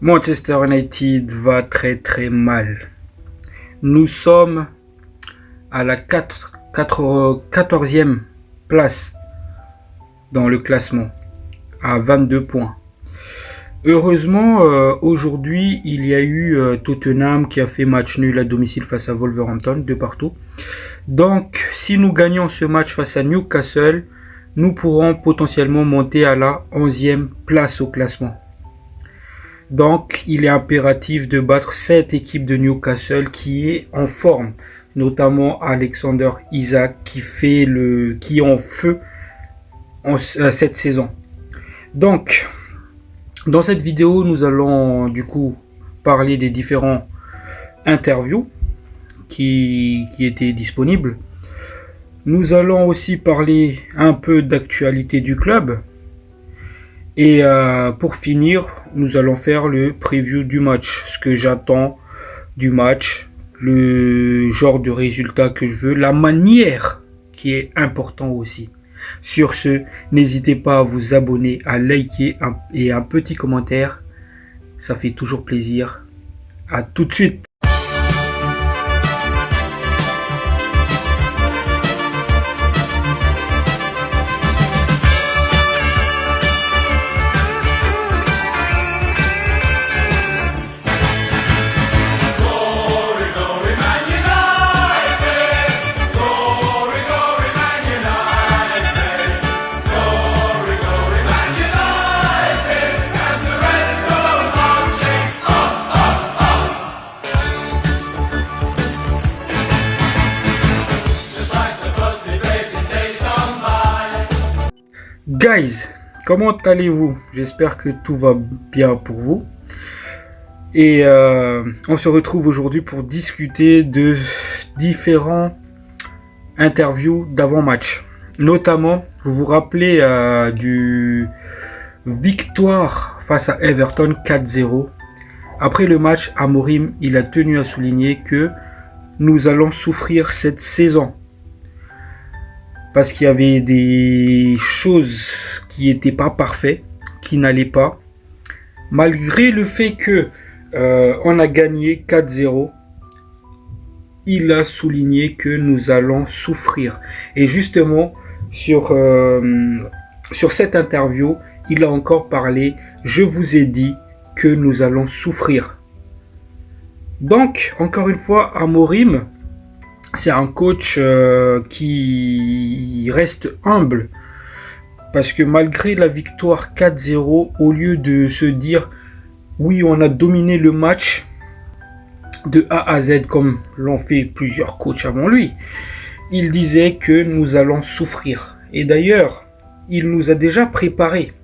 Manchester United va très très mal. Nous sommes à la 14e place dans le classement, à 22 points. Heureusement, aujourd'hui, il y a eu Tottenham qui a fait match nul à domicile face à Wolverhampton, de partout. Donc, si nous gagnons ce match face à Newcastle, nous pourrons potentiellement monter à la 11e place au classement. Donc, il est impératif de battre cette équipe de Newcastle qui est en forme, notamment Alexander Isak qui est en feu cette saison. Donc, dans cette vidéo, nous allons du coup parler des différents interviews qui étaient disponibles. Nous allons aussi parler un peu d'actualité du club. Et pour finir, nous allons faire le preview du match, ce que j'attends du match, le genre de résultat que je veux, la manière qui est important aussi. Sur ce, n'hésitez pas à vous abonner, à liker et un petit commentaire, ça fait toujours plaisir. À tout de suite. Guys, comment allez-vous? J'espère que tout va bien pour vous. Et on se retrouve aujourd'hui pour discuter de différents interviews d'avant-match. Notamment, vous vous rappelez du victoire face à Everton 4-0. Après le match, Amorim, il a tenu à souligner que nous allons souffrir cette saison. Parce qu'il y avait des choses qui n'étaient pas parfaites, qui n'allaient pas. Malgré le fait que on a gagné 4-0, il a souligné que nous allons souffrir. Et justement, sur cette interview, il a encore parlé, je vous ai dit que nous allons souffrir. Donc, encore une fois, Amorim, c'est un coach qui reste humble. Parce que malgré la victoire 4-0, au lieu de se dire oui, on a dominé le match de A à Z comme l'ont fait plusieurs coachs avant lui, il disait que nous allons souffrir. Et d'ailleurs, il nous a déjà préparé.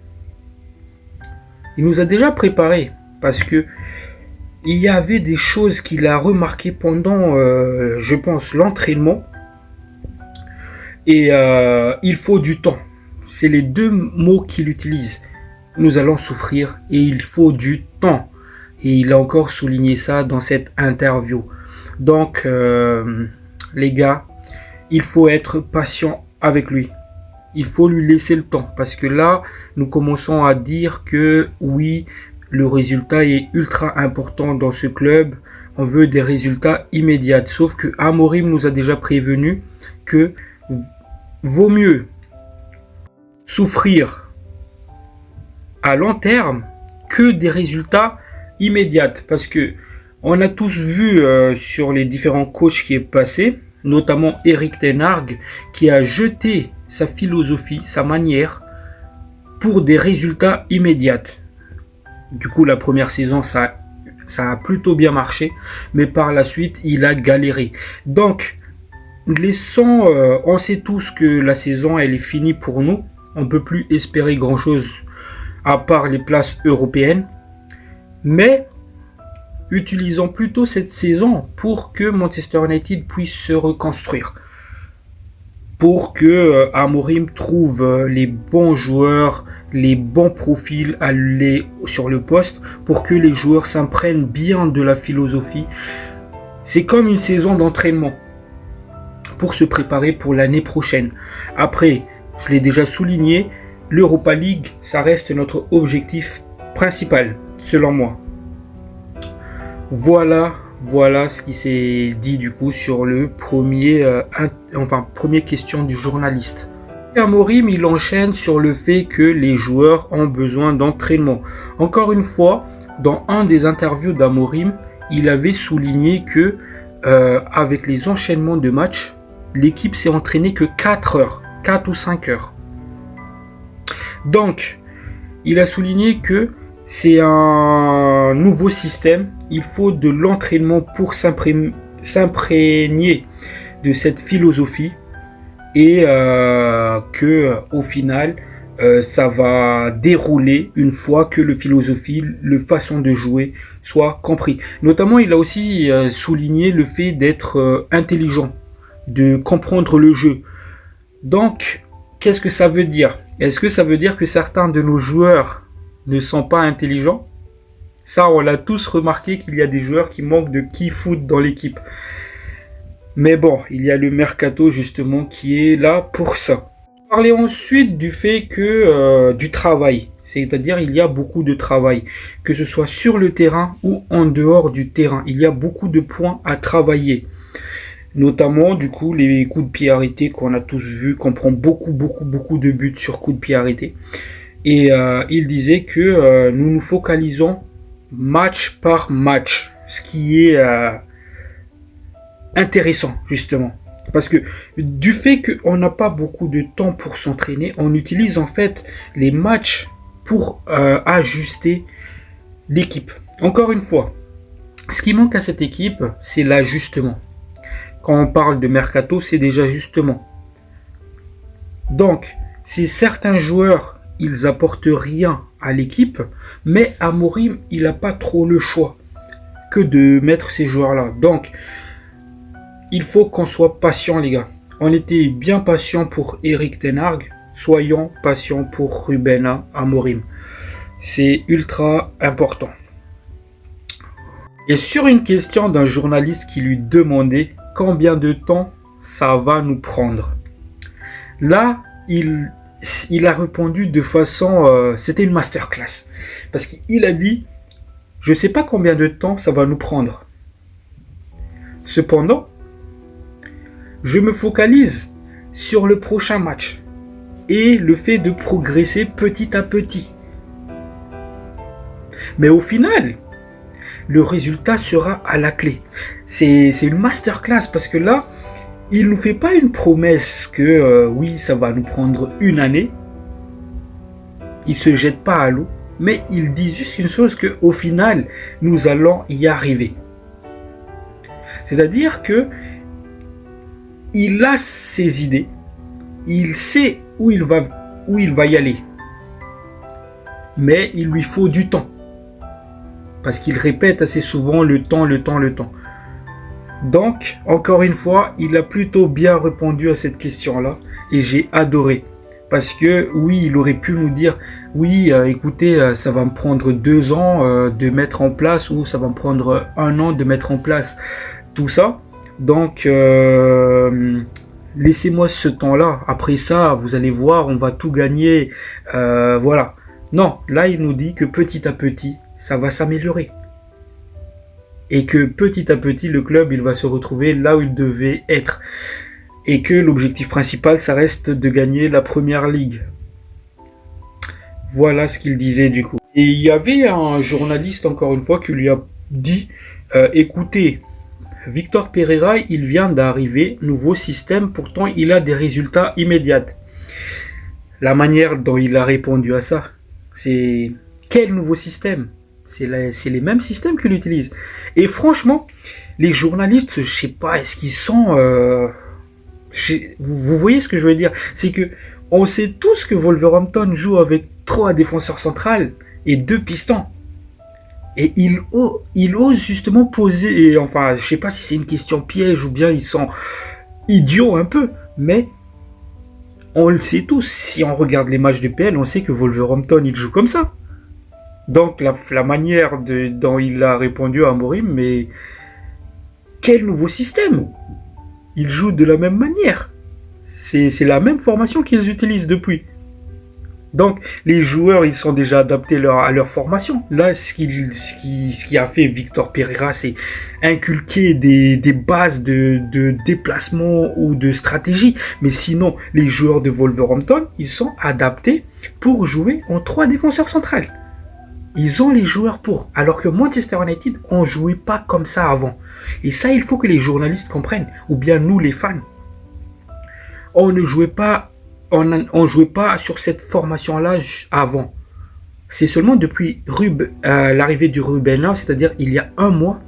Parce que il y avait des choses qu'il a remarquées pendant, je pense, l'entraînement. Et il faut du temps. C'est les deux mots qu'il utilise. Nous allons souffrir et il faut du temps. Et il a encore souligné ça dans cette interview. Donc, les gars, il faut être patient avec lui. Il faut lui laisser le temps. Parce que là, nous commençons à dire que oui, le résultat est ultra important dans ce club. On veut des résultats immédiats. Sauf que Amorim nous a déjà prévenu que vaut mieux souffrir à long terme que des résultats immédiats. Parce que on a tous vu sur les différents coachs qui est passé, notamment Erik ten Hag, qui a jeté sa philosophie, sa manière pour des résultats immédiats. Du coup, la première saison, ça a plutôt bien marché, mais par la suite, il a galéré. Donc, on sait tous que la saison, elle est finie pour nous. On ne peut plus espérer grand-chose à part les places européennes. Mais, utilisons plutôt cette saison pour que Manchester United puisse se reconstruire. Pour que Amorim trouve les bons joueurs, les bons profils à aller sur le poste, pour que les joueurs s'imprègnent bien de la philosophie. C'est comme une saison d'entraînement pour se préparer pour l'année prochaine. Après, je l'ai déjà souligné, l'Europa League, ça reste notre objectif principal, selon moi. Voilà ce qui s'est dit du coup sur le première question du journaliste. Amorim, il enchaîne sur le fait que les joueurs ont besoin d'entraînement. Encore une fois, dans un des interviews d'Amorim, il avait souligné que avec les enchaînements de matchs, l'équipe s'est entraînée que 4 heures, 4 ou 5 heures. Donc, il a souligné que c'est un nouveau système. Il faut de l'entraînement pour s'imprégner de cette philosophie et que au final, ça va dérouler une fois que le philosophie, le façon de jouer soit compris. Notamment, il a aussi souligné le fait d'être intelligent, de comprendre le jeu. Donc, qu'est-ce que ça veut dire? Est-ce que ça veut dire que certains de nos joueurs ne sont pas intelligents? Ça, on l'a tous remarqué qu'il y a des joueurs qui manquent de foot dans l'équipe. Mais bon, il y a le mercato justement qui est là pour ça. Parler ensuite du fait que du travail, c'est-à-dire il y a beaucoup de travail, que ce soit sur le terrain ou en dehors du terrain. Il y a beaucoup de points à travailler. Notamment, du coup, les coups de pied arrêtés qu'on a tous vu, qu'on prend beaucoup de buts sur coups de pied arrêtés. Et il disait que nous nous focalisons match par match, ce qui est intéressant, justement. Parce que du fait qu'on n'a pas beaucoup de temps pour s'entraîner, on utilise en fait les matchs pour ajuster l'équipe. Encore une fois, ce qui manque à cette équipe, c'est l'ajustement. Quand on parle de mercato, c'est déjà justement. Donc, si certains joueurs, ils apportent rien à l'équipe, mais Amorim, il n'a pas trop le choix que de mettre ces joueurs-là. Donc, il faut qu'on soit patient, les gars. On était bien patient pour Erik ten Hag, soyons patients pour Ruben Amorim. C'est ultra important. Et sur une question d'un journaliste qui lui demandait combien de temps ça va nous prendre. Là, il a répondu de façon... c'était une masterclass. Parce qu'il a dit, je ne sais pas combien de temps ça va nous prendre. Cependant, je me focalise sur le prochain match et le fait de progresser petit à petit. Mais au final, le résultat sera à la clé. C'est une masterclass parce que là, il ne nous fait pas une promesse que oui, ça va nous prendre une année. Il ne se jette pas à l'eau, mais il dit juste une chose qu'au final, nous allons y arriver. C'est-à-dire que il a ses idées, il sait où il va y aller, mais il lui faut du temps. Parce qu'il répète assez souvent le temps. Donc, encore une fois, il a plutôt bien répondu à cette question-là. Et j'ai adoré. Parce que, oui, il aurait pu nous dire, oui, écoutez, ça va me prendre 2 ans de mettre en place, ou ça va me prendre 1 an de mettre en place tout ça. Donc, laissez-moi ce temps-là. Après ça, vous allez voir, on va tout gagner. Voilà. Non, là, il nous dit que petit à petit, ça va s'améliorer. Et que petit à petit, le club, il va se retrouver là où il devait être. Et que l'objectif principal, ça reste de gagner la première ligue. Voilà ce qu'il disait du coup. Et il y avait un journaliste, encore une fois, qui lui a dit, écoutez, Victor Pereira, il vient d'arriver, nouveau système, pourtant il a des résultats immédiats. La manière dont il a répondu à ça, c'est quel nouveau système? C'est les mêmes systèmes qu'il utilise. Et franchement, les journalistes, je sais pas, est-ce qu'ils sont... vous voyez ce que je veux dire? C'est que on sait tous que Wolverhampton joue avec 3 défenseurs centrales et 2 pistons. Et il ose justement poser... Et enfin, je sais pas si c'est une question piège ou bien ils sont idiots un peu. Mais on le sait tous. Si on regarde les matchs de PL, on sait que Wolverhampton, il joue comme ça. Donc la manière dont il a répondu à Amorim, mais quel nouveau système? Ils jouent de la même manière. C'est la même formation qu'ils utilisent depuis. Donc, les joueurs, ils sont déjà adaptés à leur formation. Là, ce qui a fait Victor Pereira, c'est inculquer des bases de déplacement ou de stratégie. Mais sinon, les joueurs de Wolverhampton, ils sont adaptés pour jouer en 3 défenseurs centrales. Ils ont les joueurs pour. Alors que Manchester United, on jouait pas comme ça avant. Et ça, il faut que les journalistes comprennent. Ou bien nous, les fans. On ne jouait pas, on jouait pas sur cette formation-là avant. C'est seulement depuis l'arrivée du Ruben, c'est-à-dire il y a un mois,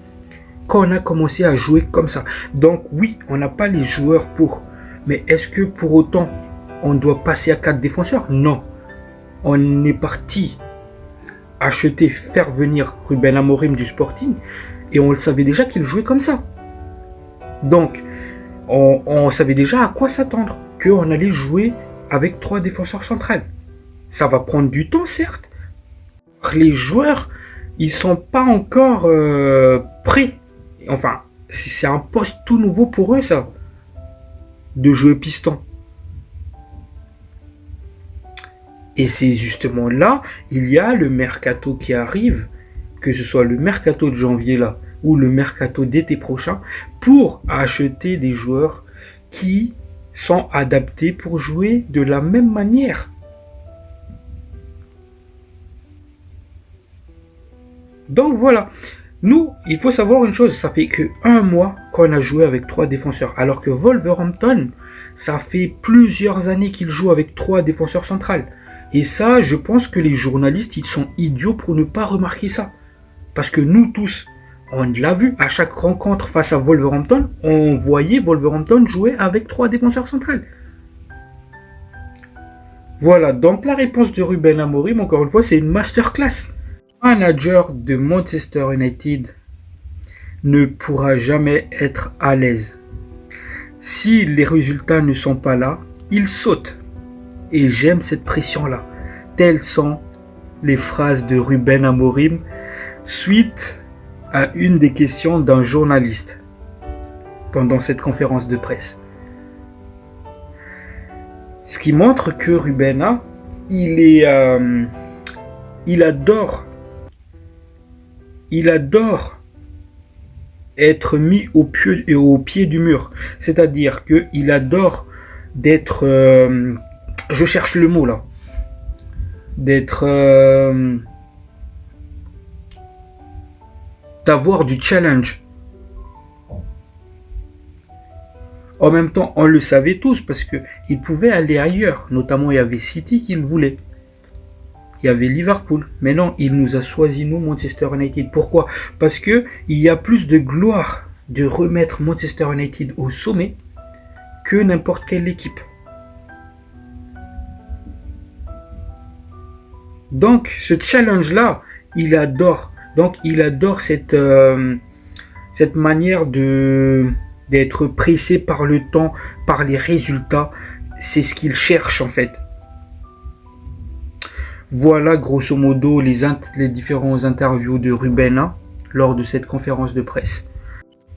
qu'on a commencé à jouer comme ça. Donc oui, on n'a pas les joueurs pour. Mais est-ce que pour autant, on doit passer à 4 défenseurs? Non. On est parti acheter, faire venir Ruben Amorim du Sporting, et on le savait déjà qu'il jouait comme ça. Donc, on savait déjà à quoi s'attendre, qu'on allait jouer avec 3 défenseurs centrales. Ça va prendre du temps, certes. Les joueurs, ils sont pas encore prêts. Enfin, c'est un poste tout nouveau pour eux, ça, de jouer piston. Et c'est justement là, il y a le mercato qui arrive, que ce soit le mercato de janvier là, ou le mercato d'été prochain, pour acheter des joueurs qui sont adaptés pour jouer de la même manière. Donc voilà, nous, il faut savoir une chose, ça fait que 1 mois qu'on a joué avec 3 défenseurs, alors que Wolverhampton, ça fait plusieurs années qu'ils jouent avec 3 défenseurs centrales. Et ça, je pense que les journalistes, ils sont idiots pour ne pas remarquer ça. Parce que nous tous, on l'a vu, à chaque rencontre face à Wolverhampton, on voyait Wolverhampton jouer avec 3 défenseurs centrales. Voilà, donc la réponse de Ruben Amorim, encore une fois, c'est une masterclass. Le manager de Manchester United ne pourra jamais être à l'aise. Si les résultats ne sont pas là, il saute. Et j'aime cette pression-là. Telles sont les phrases de Ruben Amorim suite à une des questions d'un journaliste pendant cette conférence de presse. Ce qui montre que Ruben, il adore être mis au pied du mur. C'est-à-dire qu'il adore d'être... je cherche le mot là. D'avoir du challenge. En même temps, on le savait tous parce qu'il pouvait aller ailleurs. Notamment, il y avait City qui le voulait. Il y avait Liverpool. Mais non, il nous a choisi, nous, Manchester United. Pourquoi? Parce qu'il y a plus de gloire de remettre Manchester United au sommet que n'importe quelle équipe. Donc, ce challenge-là, il adore. Donc, il adore cette manière d'être pressé par le temps, par les résultats. C'est ce qu'il cherche, en fait. Voilà, grosso modo, les différents interviews de Ruben lors de cette conférence de presse.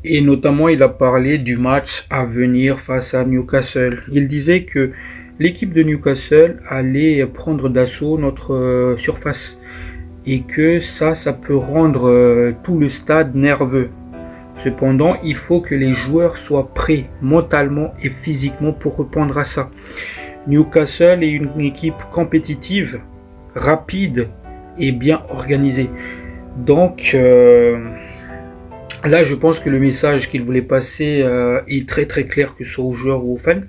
Et notamment, il a parlé du match à venir face à Newcastle. Il disait que l'équipe de Newcastle allait prendre d'assaut notre surface et que ça peut rendre tout le stade nerveux. Cependant, il faut que les joueurs soient prêts mentalement et physiquement pour répondre à ça. Newcastle est une équipe compétitive, rapide et bien organisée. Donc là, je pense que le message qu'il voulait passer est très très clair, que ce soit aux joueurs ou aux fans.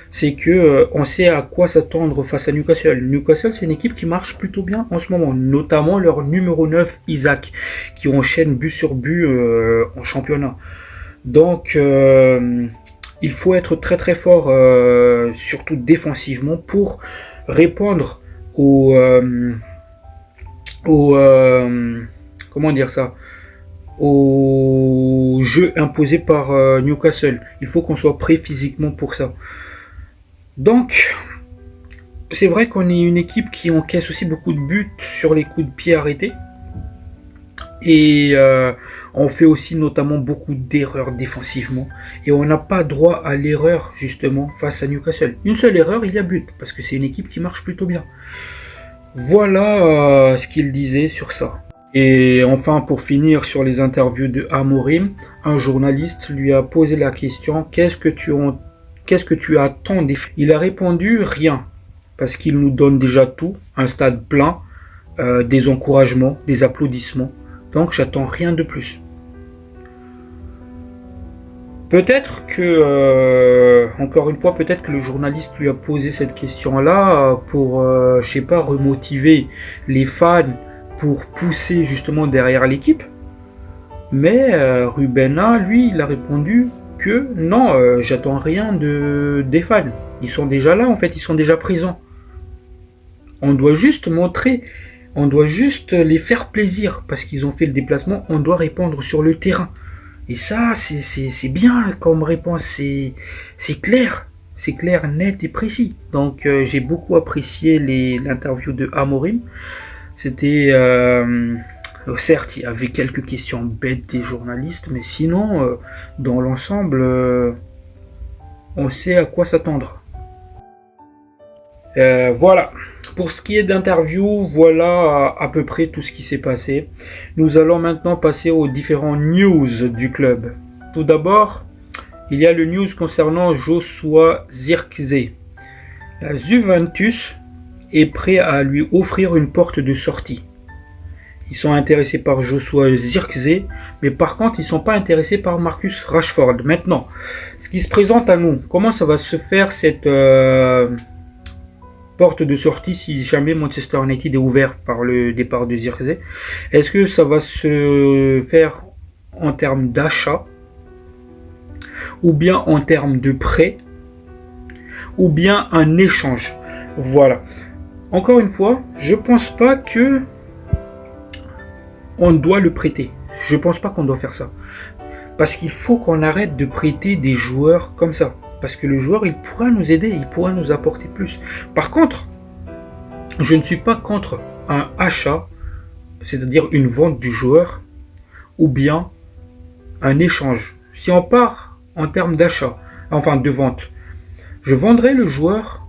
C'est que on sait à quoi s'attendre face à Newcastle. Newcastle, c'est une équipe qui marche plutôt bien en ce moment, notamment leur numéro 9, Isaac, qui enchaîne but sur but en championnat. Donc, il faut être très très fort, surtout défensivement, pour répondre comment dire ça, au jeu imposé par Newcastle. Il faut qu'on soit prêt physiquement pour ça. Donc, c'est vrai qu'on est une équipe qui encaisse aussi beaucoup de buts sur les coups de pied arrêtés. Et on fait aussi notamment beaucoup d'erreurs défensivement. Et on n'a pas droit à l'erreur justement face à Newcastle. Une seule erreur, il y a but. Parce que c'est une équipe qui marche plutôt bien. Voilà ce qu'il disait sur ça. Et enfin, pour finir sur les interviews de Amorim, un journaliste lui a posé la question « Qu'est-ce que tu attends des filles ?» Il a répondu « Rien. » Parce qu'il nous donne déjà tout, un stade plein, des encouragements, des applaudissements. Donc j'attends rien de plus. Peut-être que, encore une fois, peut-être que le journaliste lui a posé cette question-là pour, je sais pas, remotiver les fans, pour pousser justement derrière l'équipe. Mais Rubena, lui, il a répondu que non, j'attends rien des fans. Ils sont déjà là, en fait, ils sont déjà présents. On doit juste montrer, on doit juste les faire plaisir parce qu'ils ont fait le déplacement, on doit répondre sur le terrain. Et ça, c'est bien comme réponse, c'est clair, net et précis. Donc j'ai beaucoup apprécié l'interview de Amorim. C'était, certes, il y avait quelques questions bêtes des journalistes, mais sinon, dans l'ensemble, on sait à quoi s'attendre. Voilà. Pour ce qui est d'interview, voilà à peu près tout ce qui s'est passé. Nous allons maintenant passer aux différents news du club. Tout d'abord, il y a le news concernant Joshua Zirkzee. La Juventus est prêt à lui offrir une porte de sortie. Ils sont intéressés par Joshua Zirkzee, mais par contre, ils ne sont pas intéressés par Marcus Rashford. Maintenant, ce qui se présente à nous, comment ça va se faire cette porte de sortie si jamais Manchester United est ouvert par le départ de Zirkzee? Est-ce que ça va se faire en termes d'achat, ou bien en termes de prêt, ou bien un échange? Voilà. Encore une fois, je pense pas que on doit le prêter. Je pense pas qu'on doit faire ça. Parce qu'il faut qu'on arrête de prêter des joueurs comme ça. Parce que le joueur, il pourra nous aider, il pourra nous apporter plus. Par contre, je ne suis pas contre un achat, c'est-à-dire une vente du joueur, ou bien un échange. Si on part en termes d'achat, enfin de vente, je vendrai le joueur,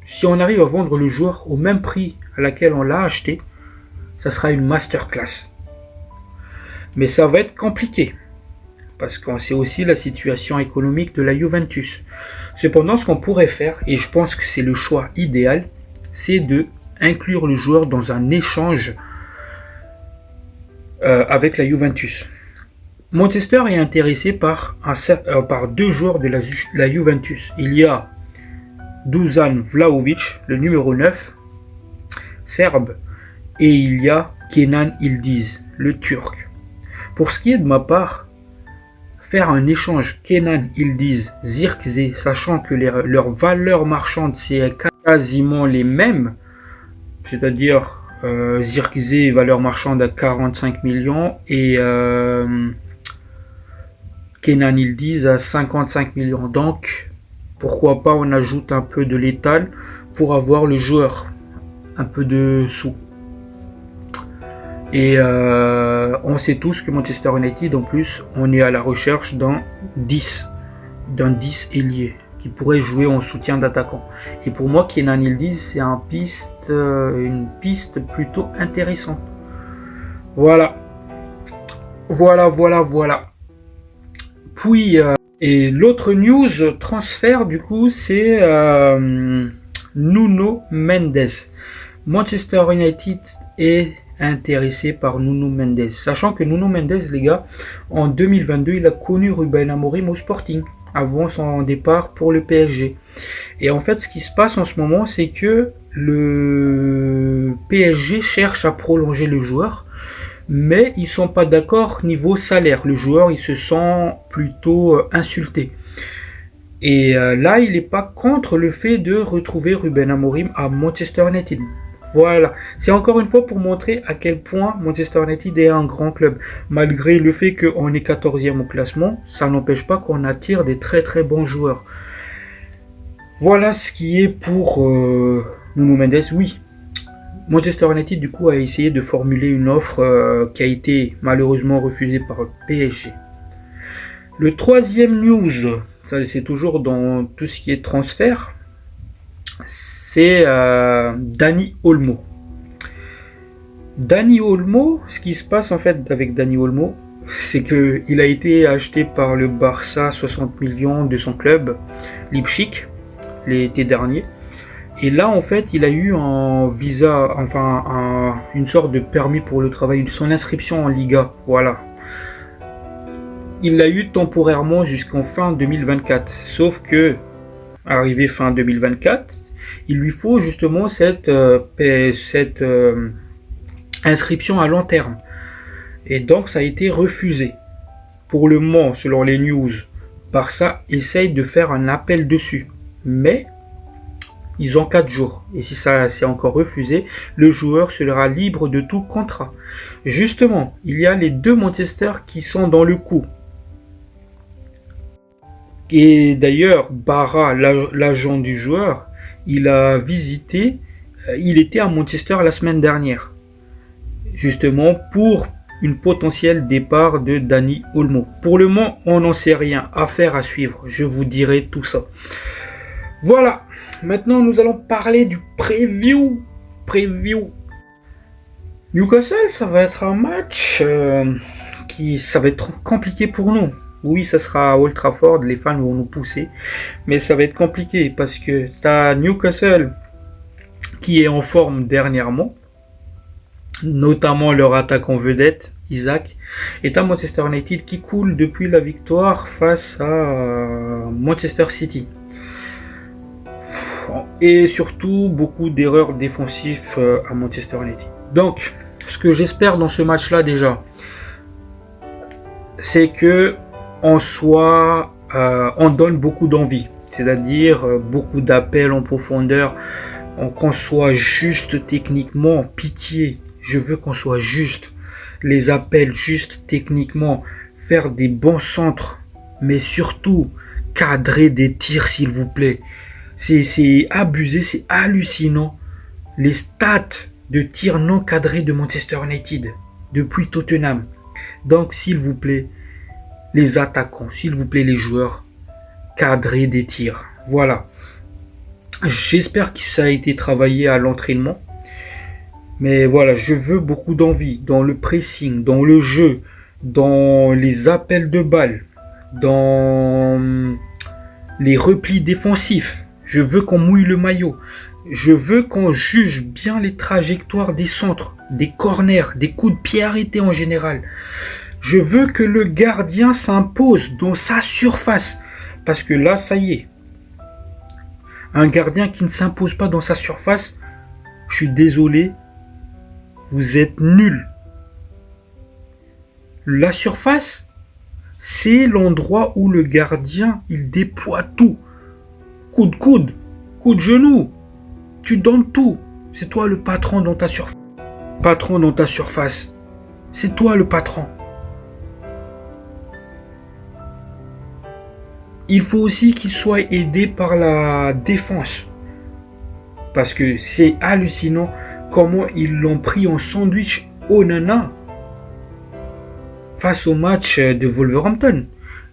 si on arrive à vendre le joueur au même prix à laquelle on l'a acheté, ça sera une masterclass. Mais ça va être compliqué. Parce qu'on sait aussi la situation économique de la Juventus. Cependant, ce qu'on pourrait faire, et je pense que c'est le choix idéal, c'est de inclure le joueur dans un échange avec la Juventus. Manchester est intéressé par deux joueurs de la Juventus. Il y a Dusan Vlahovic, le numéro 9, serbe, et il y a Kenan Yildiz, le turc. Pour ce qui est de ma part, faire un échange Kenan Yildiz Zirkzee, sachant que leurs valeurs marchandes c'est quasiment les mêmes, c'est-à-dire Zirkzee valeur marchande à 45 millions et Kenan Yildiz à 55 millions. Donc pourquoi pas on ajoute un peu de létal pour avoir le joueur, un peu de sous. Et on sait tous que Manchester United, en plus, on est à la recherche d'un 10 ailier qui pourrait jouer en soutien d'attaquant. Et pour moi, Kenan Yildiz, c'est une piste plutôt intéressante. Voilà. Puis, et l'autre news transfert, du coup, c'est Nuno Mendes. Manchester United est intéressé par Nuno Mendes. Sachant que Nuno Mendes, les gars, en 2022, il a connu Ruben Amorim au Sporting avant son départ pour le PSG. Et en fait, ce qui se passe en ce moment, c'est que le PSG cherche à prolonger le joueur, mais ils sont pas d'accord niveau salaire. Le joueur, il se sent plutôt insulté. Et là, il n'est pas contre le fait de retrouver Ruben Amorim à Manchester United. Voilà, c'est encore une fois pour montrer à quel point Manchester United est un grand club. Malgré le fait qu'on est 14e au classement, ça n'empêche pas qu'on attire des très très bons joueurs. Voilà ce qui est pour Nuno Mendes. Oui, Manchester United du coup a essayé de formuler une offre qui a été malheureusement refusée par le PSG. Le troisième news, ça c'est toujours dans tout ce qui est transfert, c'est Dani Olmo. Dani Olmo, ce qui se passe en fait avec Dani Olmo, c'est qu'il a été acheté par le Barça 60 millions de son club, Leipzig, l'été dernier. Et là, en fait, il a eu un visa, une sorte de permis pour le travail, son inscription en Liga, voilà. Il l'a eu temporairement jusqu'en fin 2024. Sauf que, arrivé fin 2024, il lui faut justement cette inscription à long terme. Et donc, ça a été refusé. Pour le moment, selon les news, Barça essaye de faire un appel dessus. Mais ils ont 4 jours. Et si ça c'est encore refusé, le joueur sera libre de tout contrat. Justement, il y a les deux Manchester qui sont dans le coup. Et d'ailleurs, Barra, l'agent du joueur, il était à Manchester la semaine dernière. Justement pour une potentielle départ de Dani Olmo. Pour le moment, on n'en sait rien. Affaire à suivre. Je vous dirai tout ça. Voilà. Maintenant, nous allons parler du preview. Newcastle, ça va être un match ça va être compliqué pour nous. Oui, ça sera à Old Trafford, les fans vont nous pousser, mais ça va être compliqué parce que tu as Newcastle qui est en forme dernièrement, notamment leur attaquant vedette, Isaac, et tu as Manchester United qui coule depuis la victoire face à Manchester City. Et surtout, beaucoup d'erreurs défensives à Manchester United. Donc, ce que j'espère dans ce match-là déjà, c'est que on donne beaucoup d'envie, c'est-à-dire beaucoup d'appels en profondeur, qu'on soit juste techniquement, pitié, je veux qu'on soit juste, les appels juste techniquement, faire des bons centres, mais surtout cadrer des tirs s'il vous plaît. C'est abusé, c'est hallucinant les stats de tirs non cadrés de Manchester United depuis Tottenham. Donc s'il vous plaît, les attaquants, s'il vous plaît les joueurs, cadrer des tirs. Voilà. J'espère que ça a été travaillé à l'entraînement. Mais voilà, je veux beaucoup d'envie dans le pressing, dans le jeu, dans les appels de balles, dans les replis défensifs. Je veux qu'on mouille le maillot. Je veux qu'on juge bien les trajectoires des centres, des corners, des coups de pied arrêtés en général. Je veux que le gardien s'impose dans sa surface. Parce que là, ça y est. Un gardien qui ne s'impose pas dans sa surface, je suis désolé, vous êtes nuls. La surface, c'est l'endroit où le gardien, il déploie tout. Coup de coude, coup de genou, tu donnes tout. C'est toi le patron dans ta surface. Patron dans ta surface. C'est toi le patron. Il faut aussi qu'il soit aidé par la défense. Parce que c'est hallucinant comment ils l'ont pris en sandwich Onana face au match de Wolverhampton.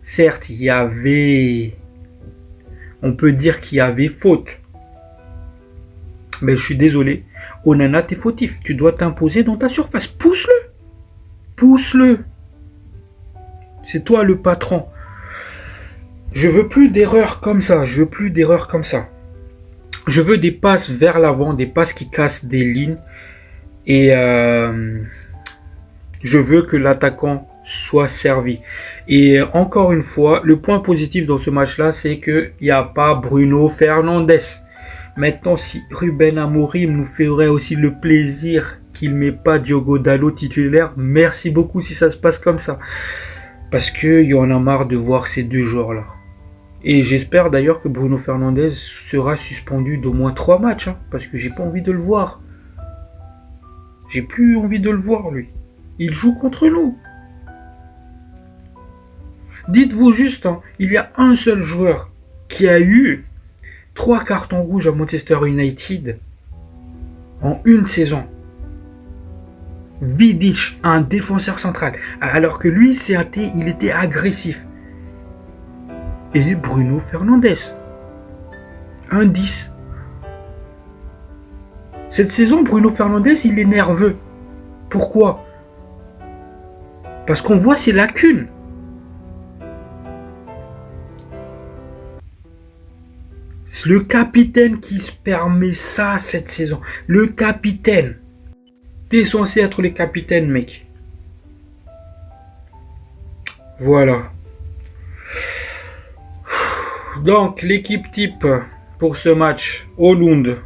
Certes, on peut dire qu'il y avait faute. Mais je suis désolé. Onana, t'es fautif. Tu dois t'imposer dans ta surface. Pousse-le. Pousse-le. C'est toi le patron. Je veux plus d'erreurs comme ça. Je veux des passes vers l'avant, des passes qui cassent des lignes. Et je veux que l'attaquant soit servi. Et encore une fois, le point positif dans ce match-là, c'est qu'il n'y a pas Bruno Fernandes. Maintenant, si Ruben Amorim nous ferait aussi le plaisir qu'il ne met pas Diogo Dalot titulaire, merci beaucoup si ça se passe comme ça. Parce qu'il y en a marre de voir ces deux joueurs-là. Et j'espère d'ailleurs que Bruno Fernandes sera suspendu d'au moins 3 matchs. Parce que j'ai pas envie de le voir. J'ai plus envie de le voir, lui. Il joue contre nous. Dites-vous juste, il y a un seul joueur qui a eu 3 cartons rouges à Manchester United. en une saison. Vidic, un défenseur central. Alors que lui, il était agressif. Et Bruno Fernandes, un 10. Cette saison, Bruno Fernandes, il est nerveux. Pourquoi? Parce qu'on voit ses lacunes. Le capitaine qui se permet ça cette saison. Le capitaine. T'es censé être le capitaine, mec. Voilà. Donc, l'équipe type pour ce match, Højlund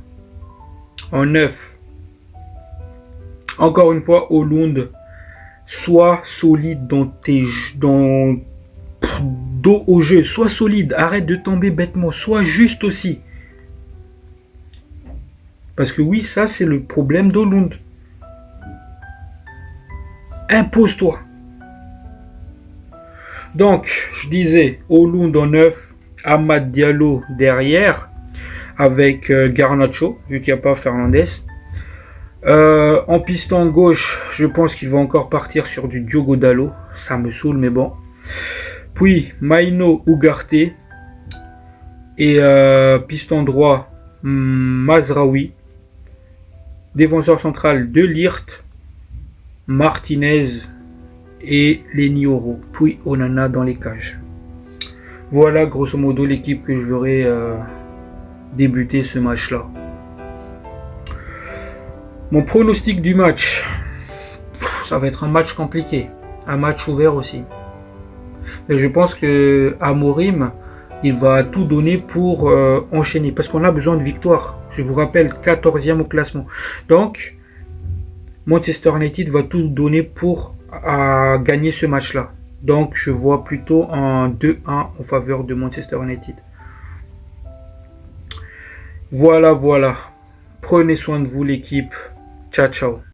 en 9. Encore une fois, Højlund, sois solide dans dos au jeu, sois solide, arrête de tomber bêtement, sois juste aussi. Parce que oui, ça c'est le problème d'Højlund. Impose-toi. Donc, je disais, Højlund en 9, Amad Diallo derrière, avec Garnacho, vu qu'il n'y a pas Fernandes. En piston gauche, je pense qu'il va encore partir sur du Diogo Dalot. Ça me saoule, mais bon. Puis, Maino Ugarte. Et piston droit, Mazraoui. Défenseur central, De Ligt, Martinez et Lenioro. Puis, Onana dans les cages. Voilà, grosso modo, l'équipe que je verrai débuter ce match-là. Mon pronostic du match, ça va être un match compliqué, un match ouvert aussi. Mais je pense que Amorim, il va tout donner pour enchaîner, parce qu'on a besoin de victoire. Je vous rappelle, 14e au classement. Donc, Manchester United va tout donner pour gagner ce match-là. Donc, je vois plutôt un 2-1 en faveur de Manchester United. Voilà. Prenez soin de vous, l'équipe. Ciao, ciao.